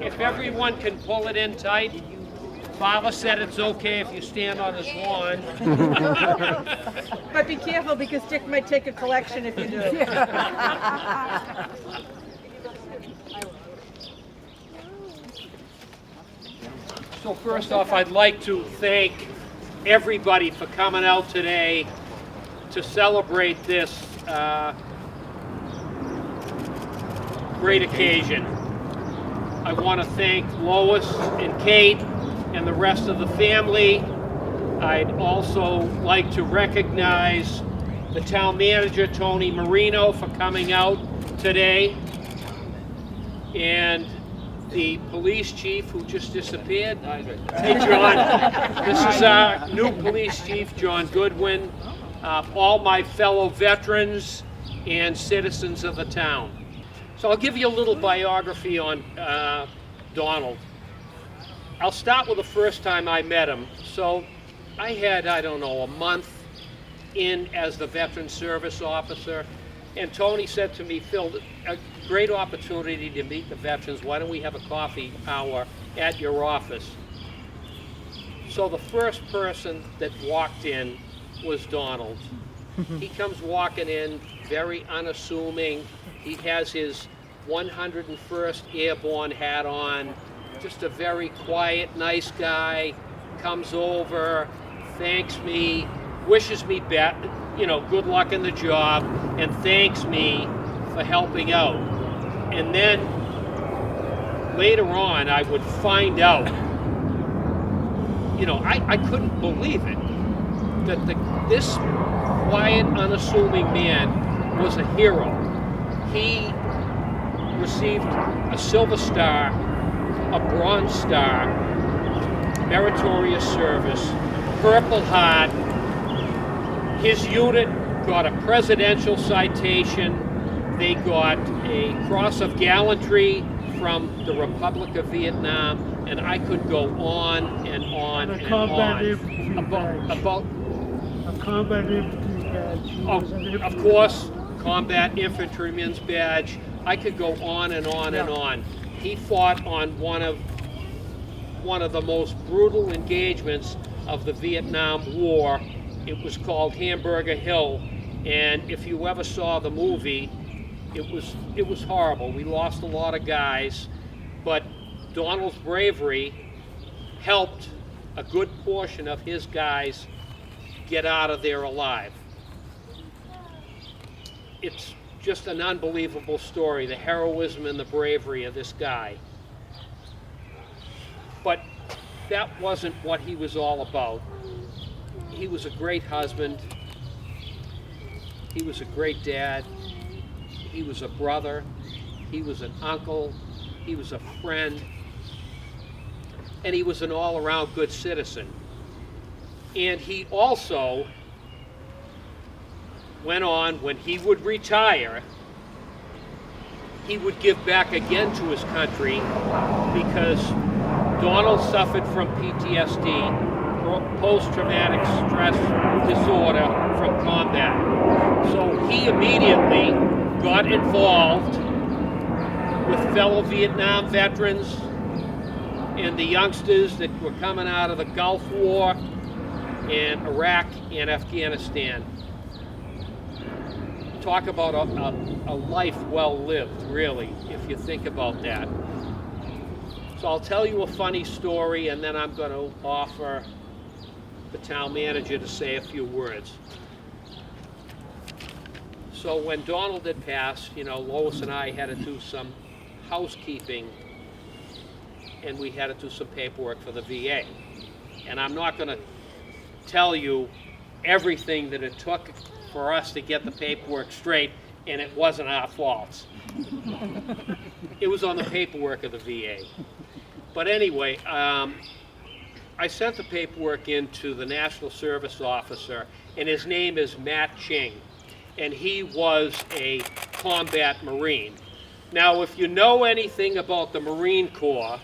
If everyone can pull it in tight, Father said it's okay if you stand on his lawn. But be careful because Dick might take a collection if you do. So first off, I'd like to thank everybody for coming out today to celebrate this great occasion. I want to thank Lois and Kate and the rest of the family. I'd also like to recognize the town manager, Tony Marino, for coming out today, and the police chief who just disappeared. Hey, John. This is our new police chief, John Goodwin, all my fellow veterans and citizens of the town. So I'll give you a little biography on Donald. I'll start with the first time I met him. So I had, I don't know, a month in as the Veteran Service Officer, and Tony said to me, Phil, a great opportunity to meet the veterans. Why don't we have a coffee hour at your office? So the first person that walked in was Donald. He comes walking in, very unassuming. He has his 101st Airborne hat on, just a very quiet, nice guy, comes over, thanks me, wishes me good luck in the job, and thanks me for helping out. And then later on, I would find out, I couldn't believe it, that this quiet, unassuming man was a hero. He received a Silver Star, a Bronze Star, Meritorious Service, Purple Heart. His unit got a Presidential Citation. They got a Cross of Gallantry from the Republic of Vietnam, and I could go on and on and on about a combat infantry badge. Of course, combat infantryman's badge. I could go on and on and on. He fought on one of the most brutal engagements of the Vietnam War. It was called Hamburger Hill, and if you ever saw the movie, it was horrible. We lost a lot of guys, but Donald's bravery helped a good portion of his guys get out of there alive. It's just an unbelievable story, the heroism and the bravery of this guy. But that wasn't what he was all about. He was a great husband. He was a great dad. He was a brother. He was an uncle. He was a friend. And he was an all-around good citizen. And he also went on, when he would retire, he would give back again to his country, because Donald suffered from PTSD, post-traumatic stress disorder from combat. So he immediately got involved with fellow Vietnam veterans and the youngsters that were coming out of the Gulf War and Iraq and Afghanistan. Talk about a life well lived, really, if you think about that. So I'll tell you a funny story, and then I'm going to offer the town manager to say a few words. So when Donald had passed, Lois and I had to do some housekeeping, and we had to do some paperwork for the VA. And I'm not going to tell you everything that it took for us to get the paperwork straight, and it wasn't our fault. It was on the paperwork of the VA. But anyway, I sent the paperwork in to the National Service Officer, and his name is Matt Ching, and he was a combat Marine. Now, if you know anything about the Marine Corps,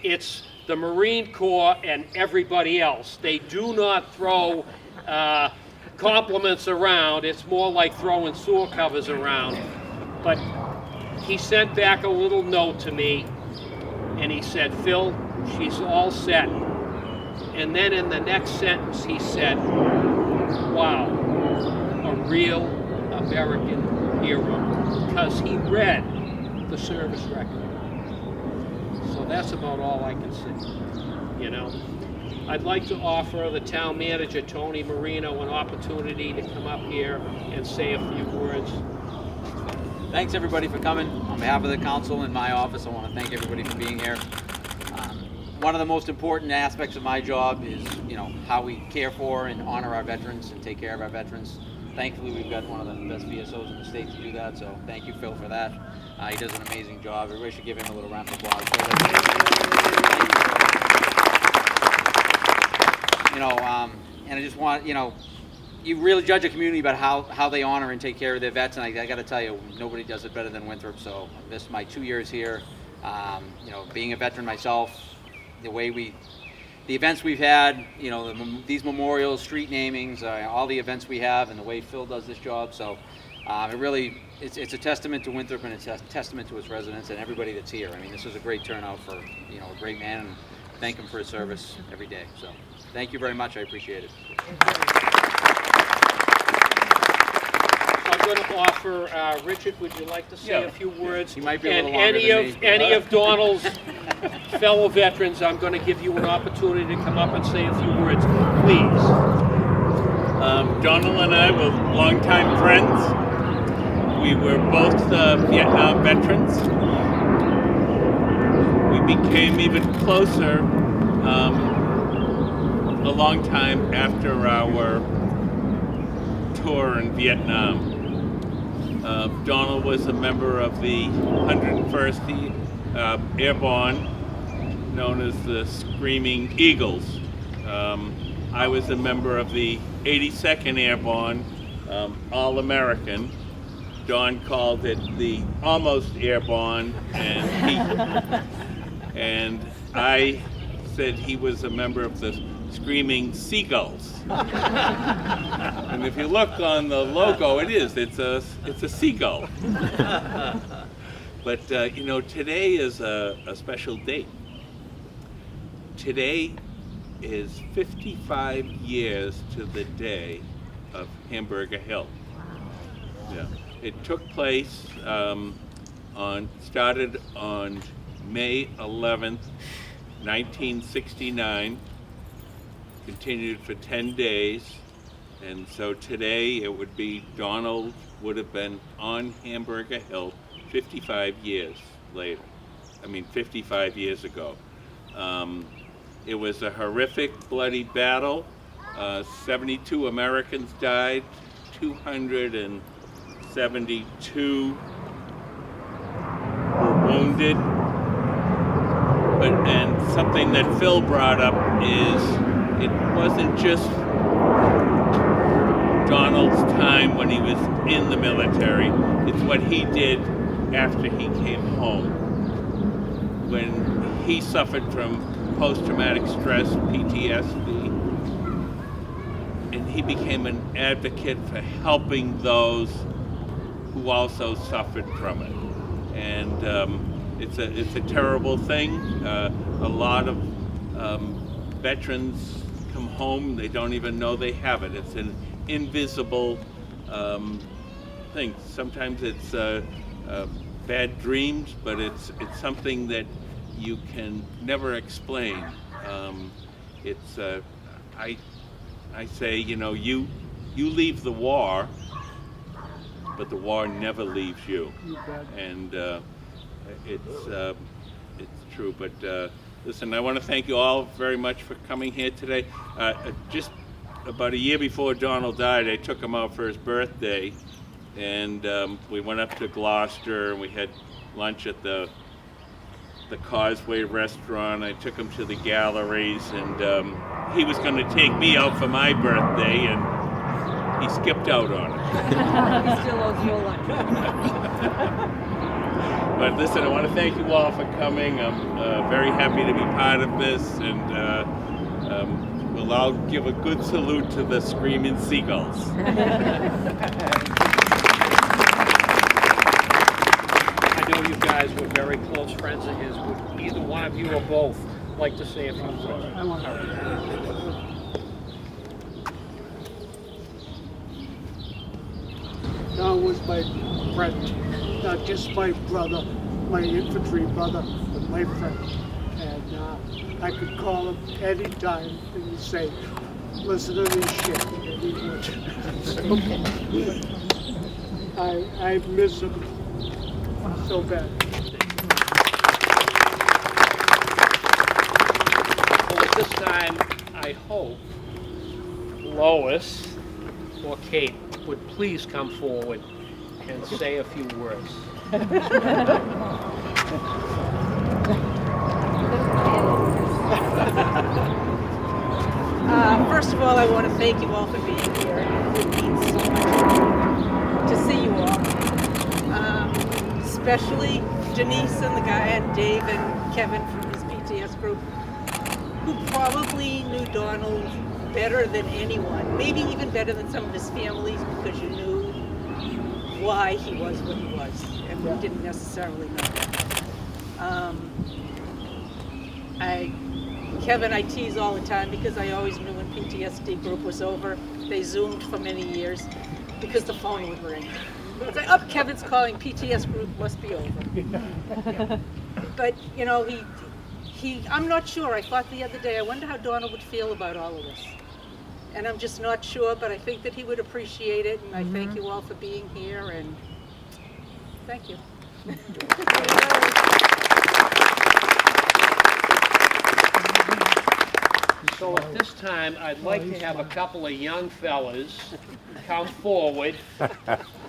it's the Marine Corps and everybody else. They do not throw compliments around. It's more like throwing sewer covers around. But he sent back a little note to me And he said, "Phil, she's all set." And then in the next sentence he said, "Wow, a real American hero," because he read the service record. So that's about all I can say, you know. I'd like to offer the town manager, Tony Marino, an opportunity to come up here and say a few words. Thanks everybody for coming. On behalf of the council and my office, I want to thank everybody for being here. One of the most important aspects of my job is, you know, how we care for and honor our veterans and take care of our veterans. Thankfully, we've got one of the best VSOs in the state to do that, so thank you, Phil, for that. He does an amazing job. Everybody should give him a little round of applause. You know, and I just want, you know, you really judge a community about how they honor and take care of their vets, and I got to tell you, nobody does it better than Winthrop. So this is my 2 years here. You know, being a veteran myself, the events we've had, you know, these memorials, street namings, all the events we have, and the way Phil does this job. So it really, it's a testament to Winthrop, and it's a testament to its residents and everybody that's here. I mean, this is a great turnout for, you know, a great man, and thank him for his service every day. So thank you very much. I appreciate it. I'm going to offer, Richard, would you like to say a few words? He might be a And little longer than me. any of Donald's fellow veterans, I'm going to give you an opportunity to come up and say a few words, please. Donald and I were longtime friends. We were both Vietnam veterans. We became even closer a long time after our tour in Vietnam. Donald was a member of the 101st Airborne, known as the Screaming Eagles. I was a member of the 82nd Airborne, All-American. Don called it the Almost Airborne, and I said he was a member of the Screaming Seagulls. And if you look on the logo, it's a seagull. But you know, today is a special date. Today is 55 years to the day of Hamburger Hill. Yeah, it took place started on May 11th, 1969. Continued for 10 days, and so today it would be, Donald would have been on Hamburger Hill 55 years later. I mean, 55 years ago. It was a horrific, bloody battle. 72 Americans died, 272 were wounded. And something that Phil brought up is, it wasn't just Donald's time when he was in the military, it's what he did after he came home. When he suffered from post-traumatic stress, PTSD, and he became an advocate for helping those who also suffered from it. And it's a terrible thing. A lot of veterans come home, they don't even know they have it. It's an invisible thing. Sometimes it's bad dreams, but it's something that you can never explain. I say, you know, you leave the war, but the war never leaves you. And it's true. But listen, I want to thank you all very much for coming here today. Just about a year before Donald died, I took him out for his birthday, and we went up to Gloucester and we had lunch at the Causeway restaurant. I took him to the galleries, and he was going to take me out for my birthday, and he skipped out on it. He still owes you a lunch. But listen, I want to thank you all for coming. I'm very happy to be part of this, and we'll all give a good salute to the Screaming Seagulls. I I know you guys were very close friends of his. Would either one of you or both like to say a few words? I want Don was my friend, not just my brother, my infantry brother, but my friend. And I could call him any time and he'd say, listen to this shit. And he would. I miss him so bad. Well, at this time, I hope Lois or Kate would please come forward and say a few words. First of all, I want to thank you all for being here. It means so much to see you all. Especially Denise and the guy and Dave and Kevin from his PTS group, who probably knew Donald better than anyone, maybe even better than some of his families, because you knew why he was what he was, and we didn't necessarily know that. Kevin, I tease all the time because I always knew when PTSD group was over, they Zoomed for many years because the phone would ring. It's like, oh, Kevin's calling, PTS group must be over. Yeah. But, you know, I'm not sure. I thought the other day, I wonder how Donald would feel about all of this. And I'm just not sure, but I think that he would appreciate it, and I thank you all for being here, and thank you. So at this time, I'd like to have a couple of young fellas come forward.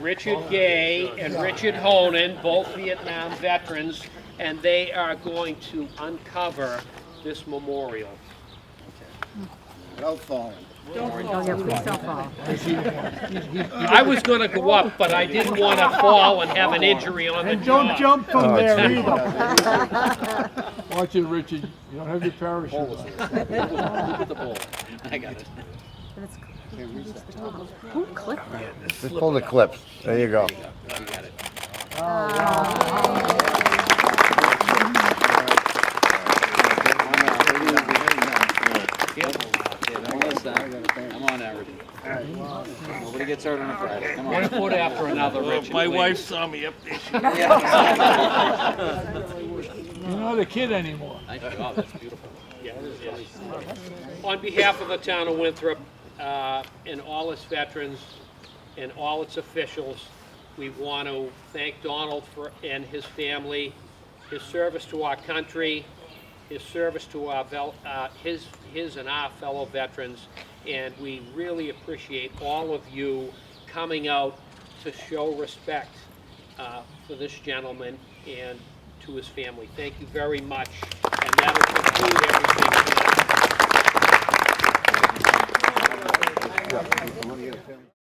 Richard Gay and Richard Honan, both Vietnam veterans, and they are going to uncover this memorial. Without falling. I was going to go up, but I didn't want to fall and have an injury on the And don't job. jump from there either. Watch it, Richard. You don't have your parachute on. Look at the bowl. I got it. Just pull the clips. There you go. You got it. I'm on average. Nobody gets hurt on a Friday. Come One on. foot after another, Richard. My please. wife saw me up there. You're not a kid anymore. Thank you. Oh, that's beautiful. On behalf of the town of Winthrop and all its veterans and all its officials, we want to thank Donald and his family, his service to our country, his service to our his and our fellow veterans, and we really appreciate all of you coming out to show respect for this gentleman and to his family. Thank you very much, and that'll conclude everything tonight.